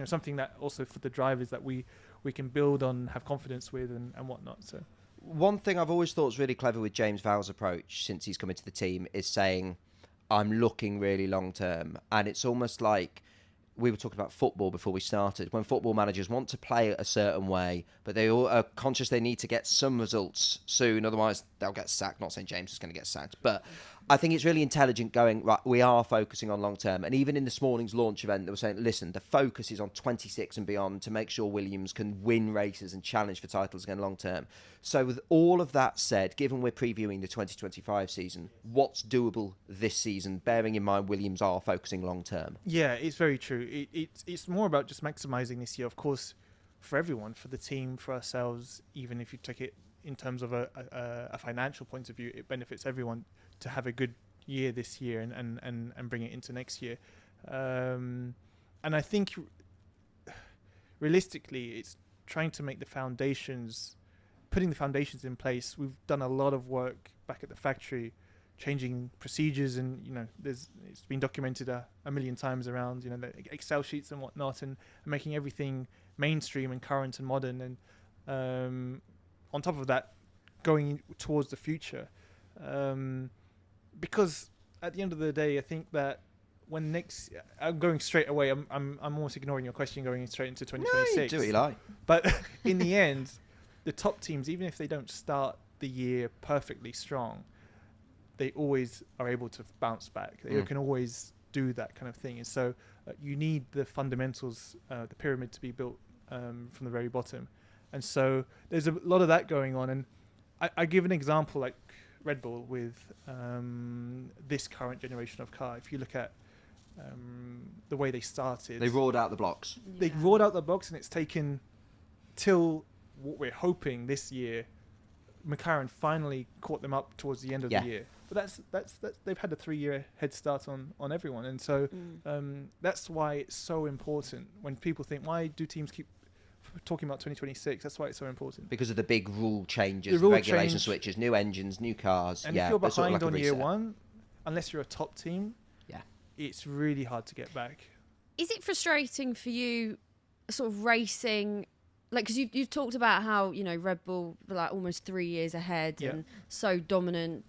something that also for the drivers that we can build on, have confidence with, and whatnot. So one thing I've always thought is really clever with James Vowell's approach since he's come into the team is saying, I'm looking really long term. And it's almost like we were talking about football before we started. When football managers want to play a certain way, but they all are conscious they need to get some results soon, otherwise they'll get sacked. Not saying James is going to get sacked, but I think it's really intelligent going, right, we are focusing on long term. And even in this morning's launch event, they were saying, listen, the focus is on 26 and beyond to make sure Williams can win races and challenge for titles again long term. So with all of that said, given we're previewing the 2025 season, what's doable this season, bearing in mind Williams are focusing long term? Yeah, it's very true. It's more about just maximising this year, of course, for everyone, for the team, for ourselves. Even if you take it in terms of a financial point of view, it benefits everyone to have a good year this year and bring it into next year. And I think realistically, it's trying to make putting the foundations in place. We've done a lot of work back at the factory, changing procedures, and it's been documented a million times around the Excel sheets and whatnot, and making everything mainstream and current and modern. And on top of that, going towards the future, because at the end of the day, I think that I'm going straight away. I'm almost ignoring your question, going straight into 2026. No, you do what you like. But in the end, the top teams, even if they don't start the year perfectly strong, they always are able to bounce back. They can always do that kind of thing. And so you need the fundamentals, the pyramid, to be built from the very bottom. And so there's a lot of that going on. And I give an example like Red Bull with this current generation of car. If you look at the way they started. They roared out the blocks. They roared out the blocks, and it's taken till what we're hoping this year. McLaren finally caught them up towards the end of the year. But that's they've had a 3-year head start on everyone. And so that's why it's so important when people think, why do teams keep talking about 2026? That's why it's so important. Because of the big rule changes, the regulation switches, new engines, new cars. And if you're behind on year one, unless you're a top team, it's really hard to get back. Is it frustrating for you sort of racing, like, because you've talked about how Red Bull were like almost 3 years ahead and so dominant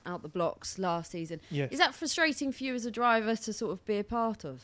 out the blocks last season. Yes. Is that frustrating for you as a driver to sort of be a part of?